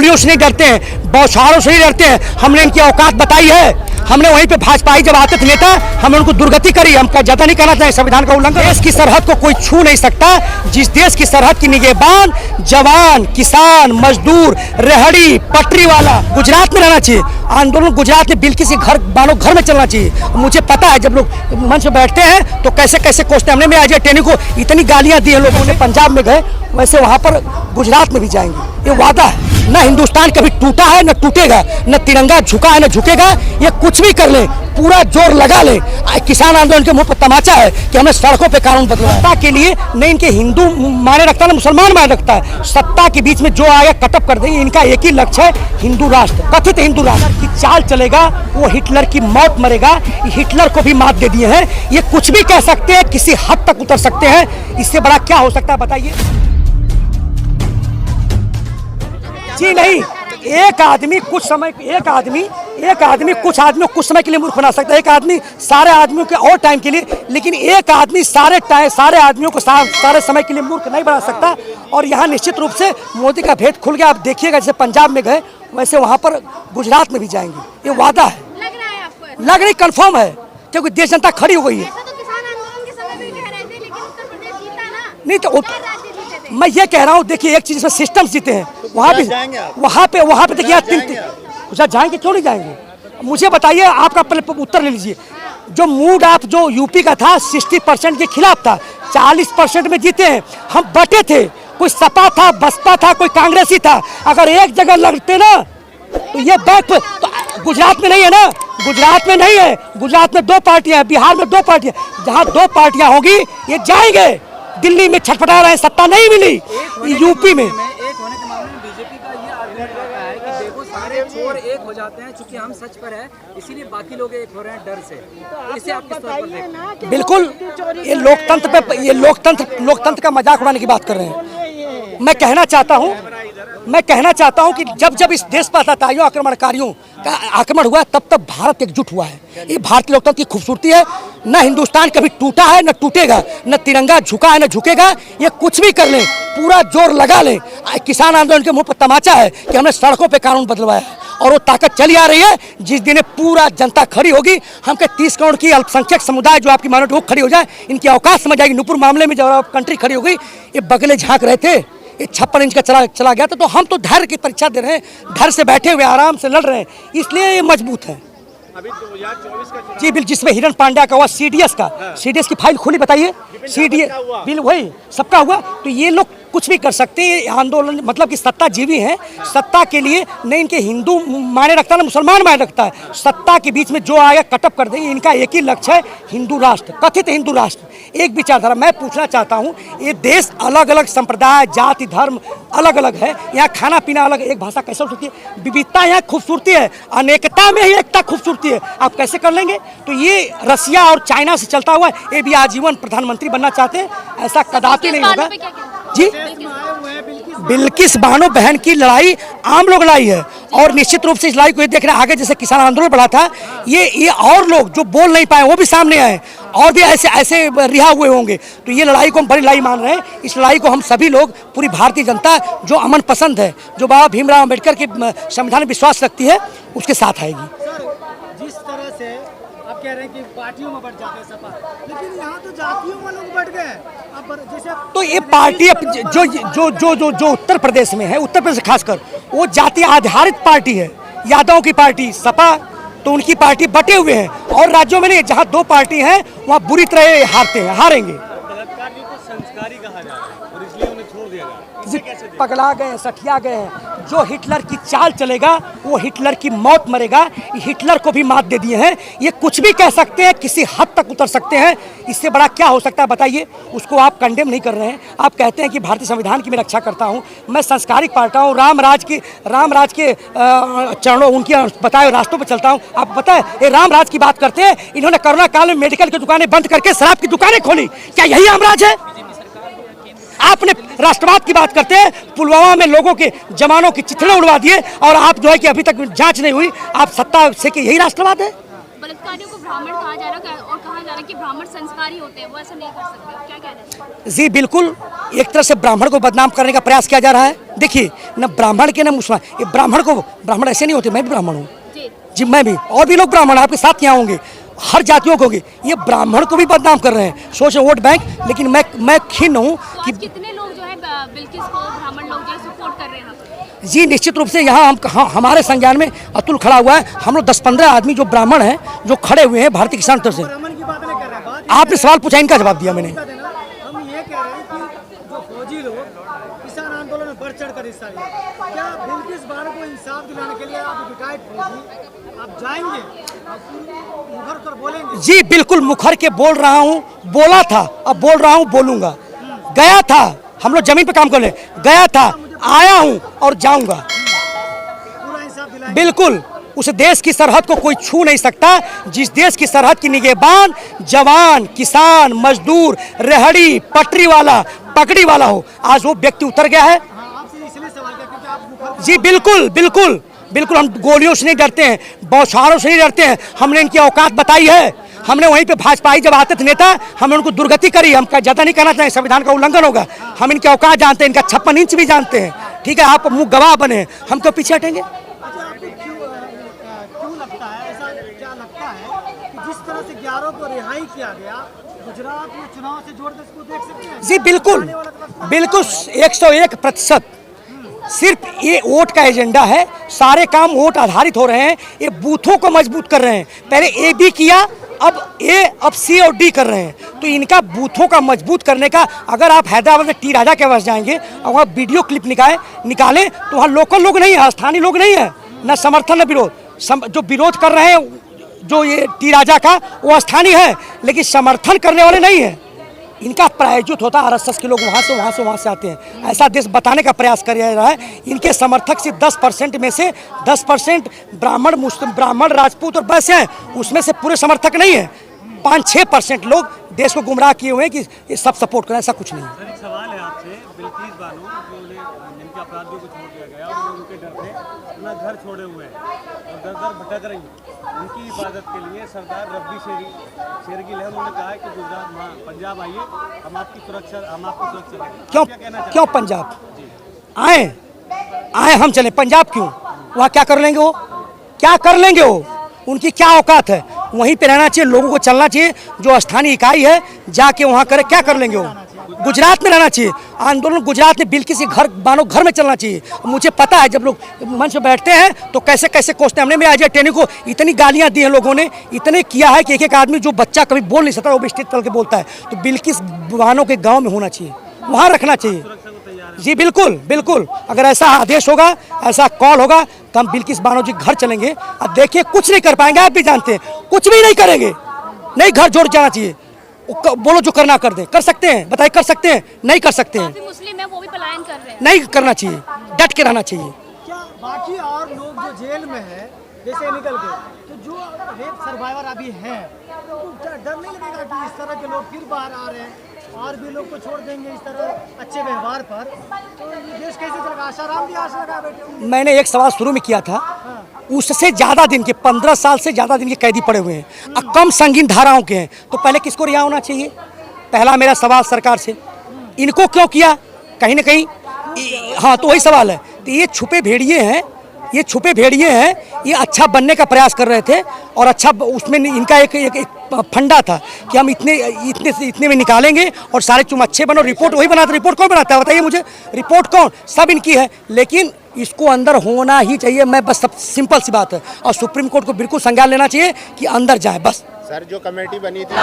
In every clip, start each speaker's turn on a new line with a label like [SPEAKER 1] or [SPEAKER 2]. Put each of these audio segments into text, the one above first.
[SPEAKER 1] गोलियों से नहीं डरते हैं, बौछारों से नहीं डरते हैं। हमने इनकी औकात बताई है। हमने वहीं पे भाजपाई जब आते थे नेता, हमने उनको दुर्गति करी। हम ज्यादा नहीं करना चाहिए, संविधान का उल्लंघन। देश की सरहद को कोई छू नहीं सकता। जिस देश की सरहद की निगहबान जवान, किसान, मजदूर, रेहड़ी पटरी वाला गुजरात में रहना चाहिए। आंदोलन गुजरात में बिल्किस के घर मानो घर में चलना चाहिए। मुझे पता है जब लोग मंच में बैठते हैं तो कैसे कैसे कोसते हैं। हमने अजय टेनी को इतनी गालियां दी हैं लोगों ने। पंजाब में गए, वैसे वहां पर गुजरात में भी जाएंगे। ये वादा है। न हिंदुस्तान कभी टूटा है न टूटेगा, न तिरंगा झुका है न झुकेगा। ये कुछ भी कर ले, पूरा जोर लगा ले। किसान आंदोलन के मुंह पर तमाचा है कि हमने सड़कों पे कानून बदलवाया। सत्ता के लिए न इनके हिंदू माने रखता है न मुसलमान माने रखता है। सत्ता के बीच में जो आया कटअप कर देंगे। इनका एक ही लक्ष्य है, हिंदू राष्ट्र, कथित हिंदू राष्ट्र की चाल चलेगा। वो हिटलर की मौत मरेगा। हिटलर को भी मात दे दिए हैं। ये कुछ भी कह सकते हैं, किसी हद तक उतर सकते हैं। इससे बड़ा क्या हो सकता है बताइए। जी नहीं, एक आदमी कुछ समय कुछ आदमियों कुछ समय के लिए मूर्ख बना सकता है। एक आदमी सारे आदमियों के और टाइम के लिए, लेकिन एक आदमी सारे आदमियों को सारे समय के लिए मूर्ख नहीं बना सकता। और यहाँ निश्चित रूप से मोदी का भेद खुल गया। आप देखिएगा, जैसे पंजाब में गए वैसे वहाँ पर गुजरात में भी जाएंगे। ये वादा है, लग रही कंफर्म है, क्योंकि देश जनता खड़ी हो गई है। नहीं तो मैं ये कह रहा हूँ, देखिए एक चीज में सिस्टम जीते हैं। वहाँ पे देखिए गुजरात जाएंगे, क्यों नहीं जाएंगे? मुझे बताइए, आपका पहले उत्तर ले लीजिए। जो मूड आप जो यूपी का था 60% के खिलाफ था, 40% में जीते हैं। हम बटे थे, कोई सपा था, बसपा था, कोई कांग्रेसी था। अगर एक जगह लड़ते ना तो ये बैक पे तो गुजरात में नहीं है ना, गुजरात में नहीं है। गुजरात में 2 पार्टियां हैं, बिहार में 2 पार्टियां। जहाँ 2 पार्टियां होगी ये जाएंगे। दिल्ली में छटपटा रहे हैं, सत्ता नहीं मिली। यूपी में
[SPEAKER 2] एक होने के मामले में बीजेपी का ये आग्रह रहता है कि देखो सारे चोर एक हो जाते हैं, चूंकि हम सच पर है इसीलिए बाकी लोग एक हो रहे हैं डर से। तो इसे आप किस तौर पर देखते हैं?
[SPEAKER 1] बिल्कुल, ये लोकतंत्र का मजाक उड़ाने की बात कर रहे हैं। मैं कहना चाहता हूं कि जब इस देश पर आतताइयों आक्रमणकारियों का आक्रमण हुआ तब भारत एकजुट हुआ है। ये भारतीय लोकतंत्र की खूबसूरती है। न हिंदुस्तान कभी टूटा है न टूटेगा, न तिरंगा झुका है न झुकेगा। ये कुछ भी कर ले, पूरा जोर लगा ले। किसान आंदोलन के मुंह पर तमाचा है कि हमने सड़कों पे कानून बदलवाया है। और वो ताकत चली आ रही है। जिस दिन पूरा जनता खड़ी होगी, हम के 30 करोड़ की अल्पसंख्यक समुदाय जो आपकी माइनॉरिटी वो खड़ी हो जाए, इनकी औकात समझ आएगी। नुपुर मामले में जब कंट्री खड़ी हो गई, ये बगले झांक रहे थे, ये 56 इंच का चला गया था। तो हम तो धैर्य की परीक्षा दे रहे हैं, धैर्य से बैठे हुए आराम से लड़ रहे हैं, इसलिए ये मजबूत है।
[SPEAKER 3] अभी 2024 का
[SPEAKER 1] जी बिल, जिसमें हिरण पांड्या का हुआ, सीडीएस की फाइल खुली, बताइए। सीडीएस बिल वही सबका हुआ। तो ये लोग कुछ भी कर सकते हैं। आंदोलन मतलब कि सत्ता जीवी है। सत्ता के लिए न इनके हिंदू माने रखता है न मुसलमान माने रखता है। सत्ता के बीच में जो आया कटअप कर देंगे। इनका एक ही लक्ष्य है, हिंदू राष्ट्र, कथित हिंदू राष्ट्र, एक विचारधारा। मैं पूछना चाहता हूँ, ये देश अलग अलग संप्रदाय, जाति, धर्म अलग अलग है। यहाँ खाना पीना अलग, एक भाषा कैसे हो सकती है? विविधता यहाँ खूबसूरती है, अनेकता में ही एकता खूबसूरती है। आप कैसे कर लेंगे? तो ये रसिया और चाइना से चलता हुआ ये भी आजीवन प्रधानमंत्री बनना चाहते हैं, ऐसा कदापि नहीं होगा। जी, बिल्किस बानो बहन की लड़ाई आम लोग लड़ाई है। और निश्चित रूप से इस लड़ाई को ये देख रहे हैं, आगे जैसे किसान आंदोलन बढ़ा था, ये और लोग जो बोल नहीं पाए वो भी सामने आए और भी ऐसे रिहा हुए होंगे। तो ये लड़ाई को हम बड़ी लड़ाई मान रहे हैं। इस लड़ाई को हम सभी लोग, पूरी भारतीय जनता जो अमन पसंद है, जो बाबा भीमराव अम्बेडकर के संविधान में विश्वास रखती है, उसके साथ आएगी।
[SPEAKER 2] जिस तरह से आप कह रहे हैं कि पार्टियों में बढ़ जाते हैं सपा, लेकिन यहाँ तो जातियों में लोग बढ़ गए।
[SPEAKER 1] तो ये पार्टी जो उत्तर प्रदेश में है, उत्तर प्रदेश खासकर, वो जाति आधारित पार्टी है। यादव की पार्टी सपा, तो उनकी पार्टी बटे हुए हैं। और राज्यों में नहीं, जहाँ 2 पार्टी हैं वहाँ बुरी तरह हारेंगे।
[SPEAKER 3] बलात्कारी को संस्कारी कहा जा रहा है और इसलिए उन्हें छोड़ दिया गया।
[SPEAKER 1] पगला गए, सठिया गए हैं। जो हिटलर की चाल चलेगा वो हिटलर की मौत मरेगा। हिटलर को भी मात दे दिए हैं। ये कुछ भी कह सकते हैं, किसी हद तक उतर सकते हैं। इससे बड़ा क्या हो सकता है बताइए। उसको आप कंडेम नहीं कर रहे हैं। आप कहते हैं कि भारतीय संविधान की मैं रक्षा करता हूँ, मैं संस्कारिक पार्टी हूँ, राम राज के चरणों, उनके बताए रास्तों पर चलता हूँ। आप पता है, ये राम राज की बात करते हैं। इन्होंने कोरोना काल में मेडिकल की दुकानें बंद करके शराब की दुकानें खोली। क्या यही रामराज है? आपने राष्ट्रवाद की बात करते हैं, पुलवामा में लोगों के जवानों की चिथड़े उड़वा दिए और आप जो है कि अभी तक जांच नहीं हुई, आप सत्ता से कि यही राष्ट्रवाद है?
[SPEAKER 4] संस्कारियों को ब्राह्मण कहा जा रहा है और कहा जा रहा है कि ब्राह्मण संस्कारी होते हैं, वो ऐसा नहीं कर सकते, क्या कहना है?
[SPEAKER 1] जी बिल्कुल, एक तरह से ब्राह्मण को बदनाम करने का प्रयास किया जा रहा है। देखिए, न ब्राह्मण के न मुसलमान, ये ब्राह्मण ऐसे नहीं होते। मैं भी ब्राह्मण हूँ जी, मैं भी, और भी लोग ब्राह्मण आपके साथ यहाँ होंगे, हर जातियों को होंगे। ये ब्राह्मण को भी बदनाम कर रहे हैं, सोच वोट बैंक। लेकिन मैं खिन्न हूँ
[SPEAKER 4] तो आज कितने लोग जो है बिल्किस को, ब्राह्मण लोग जो है सपोर्ट कर रहे हैं?
[SPEAKER 1] जी निश्चित रूप से यहाँ हमारे संज्ञान में अतुल खड़ा हुआ है। हम लोग 10-15 आदमी जो ब्राह्मण हैं, जो खड़े हुए हैं भारतीय किसान तरफ से। आपने सवाल पूछा, इनका जवाब दिया मैंने।
[SPEAKER 5] हम ये कह रहे हैं कि जो फौजी लोग किसान आंदोलन में बढ़ चढ़ कर हिस्सा लिया, क्या बिल्किस बानो को इंसाफ दिलाने के लिए आप रिटायर्ड फौजी आप जाएंगे, आप मुखर कर बोलेंगे?
[SPEAKER 1] जी बिल्कुल, मुखर के बोल रहा हूँ, बोला था, अब बोल रहा हूँ, बोलूंगा। गया था, हम लोग जमीन पे काम कर रहे, गया था, आया हूँ और जाऊंगा।
[SPEAKER 5] पूरा इंसाफ दिलाएंगे?
[SPEAKER 1] बिल्कुल, उस देश की सरहद को कोई छू नहीं सकता जिस देश की सरहद की निगहबान जवान, किसान, मजदूर, रेहड़ी पटरी वाला, पगड़ी वाला हो। आज वो व्यक्ति उतर गया है।
[SPEAKER 5] आपसे इसलिए सवाल किया क्योंकि आप मुखर
[SPEAKER 1] जी बिल्कुल बिल्कुल बिल्कुल, हम गोलियों से नहीं डरते हैं, बौछारों से नहीं डरते हैं। हमने इनकी औकात बताई है। हमने वहीं पे भाजपाई जब आते थे नेता, हमने उनको दुर्गति करी। हम ज़्यादा नहीं कहना चाहेंगे, संविधान का उल्लंघन होगा। हम इनकी औकात जानते हैं, इनका 56 इंच भी जानते हैं। ठीक है, आप मुँह गवाह बने, हम क्यों पीछे हटेंगे?
[SPEAKER 5] अच्छा, आपको क्यों लगता है, ऐसा क्या लगता है कि जिस तरह से 11 को रिहाई किया गया, गुजरात में चुनाव से जोड़ कर इसको देख सकते हैं?
[SPEAKER 1] जी बिल्कुल बिल्कुल, 101%। सिर्फ ये वोट का एजेंडा है, सारे काम वोट आधारित हो रहे हैं। ये बूथों को मजबूत कर रहे हैं। पहले ए बी किया, अब सी और डी कर रहे हैं। तो इनका बूथों का मजबूत करने का, अगर आप हैदराबाद में टी राजा के पास जाएंगे और वहाँ वीडियो क्लिप निकालें तो वहाँ लोकल लोग नहीं है, स्थानीय लोग नहीं है, न समर्थन न विरोध। जो विरोध कर रहे हैं जो ये टी राजा का, वो स्थानीय है, लेकिन समर्थन करने वाले नहीं है। इनका प्रायोजित होता है, RSS के लोग वहाँ से आते हैं। ऐसा देश बताने का प्रयास कर रहा है। इनके समर्थक सिर्फ 10% में से 10% ब्राह्मण, मुस्लिम, ब्राह्मण, राजपूत और वैश्य हैं। उसमें से पूरे समर्थक नहीं है। 5-6% लोग देश को गुमराह किए हुए हैं कि ये सब सपोर्ट करें, ऐसा कुछ नहीं है।
[SPEAKER 3] सर एक सवाल है आपसे, बिल्किस बानो जिनके अपराधियों को छोड़ दिया गया और उनके डर से अपना घर छोड़े हुए हैं और दर दर भटक रही हैं, उनकी हिफाजत के लिए सरदार रब्बी शेरगिल है, उन्होंने कहा है कि गुजरात पंजाब आइए, हम आपकी सुरक्षा देंगे।
[SPEAKER 1] क्यों पंजाब आए हम चले? पंजाब क्यों? वहाँ क्या कर लेंगे वो? क्या कर लेंगे वो? उनकी क्या औकात है? वहीं पे रहना चाहिए, लोगों को चलना चाहिए। जो स्थानीय इकाई है जाके वहाँ करे, क्या कर लेंगे वो? गुजरात में रहना चाहिए। आंदोलन गुजरात में बिल्किस के घर में चलना चाहिए। मुझे पता है, जब लोग मंच पे बैठते हैं तो कैसे कैसे कोसते हैं। हमने मैं अजय टेनी को इतनी गालियाँ दी हैं लोगों ने, इतने किया है कि एक आदमी जो बच्चा कभी बोल नहीं सकता वो भी स्टेज चल के बोलता है। तो बिल्किस बानो के गाँव में होना चाहिए, वहाँ रखना चाहिए। जी बिल्कुल बिल्कुल, अगर ऐसा आदेश होगा, ऐसा कॉल होगा तो हम बिल्किस बानो जी घर चलेंगे। अब देखिए, कुछ नहीं कर पाएंगे, आप भी जानते हैं, कुछ भी नहीं करेंगे। नहीं, घर जोड़ जाना चाहिए। बोलो जो करना कर दें। कर सकते हैं? बताइए, कर सकते हैं? नहीं कर सकते हैं।
[SPEAKER 4] काफी मुस्लिम है, वो भी पलायन कर रहे हैं।
[SPEAKER 1] नहीं करना चाहिए, डट के रहना चाहिए।
[SPEAKER 5] क्या बाकी और लोग जो जेल में है जैसे निकल गए, तो जो रेप सर्वाइवर अभी हैं, तो डर नहीं लगेगा कि इस तरह के लोग फिर बाहर आ रहे हैं और भी लोग को छोड़ देंगे इस तरह अच्छे व्यवहार पर, तो ये देश कैसे चलेगा? आशाराम भी आशा लगा बैठे होंगे।
[SPEAKER 1] मैंने एक सवाल शुरू में किया था, उससे ज़्यादा दिन के, 15 साल से ज़्यादा दिन के कैदी पड़े हुए हैं, कम संगीन धाराओं के हैं, तो पहले किसको रिहा होना चाहिए? पहला मेरा सवाल सरकार से, इनको क्यों किया? कहीं ना कहीं हाँ, तो वही सवाल है। तो ये छुपे भेड़िए हैं, ये अच्छा बनने का प्रयास कर रहे थे और अच्छा, उसमें इनका एक फंडा था कि हम इतने में निकालेंगे और सारे तुम अच्छे बनो। रिपोर्ट वही बनाता, रिपोर्ट कौन बनाता है बताइए मुझे? रिपोर्ट कौन? सब इनकी है, लेकिन इसको अंदर होना ही चाहिए। मैं बस, सब सिंपल सी बात है। और सुप्रीम कोर्ट को बिल्कुल संज्ञान लेना चाहिए कि अंदर जाए बस।
[SPEAKER 6] सर, जो कमेटी बनी थी,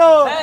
[SPEAKER 5] बोलो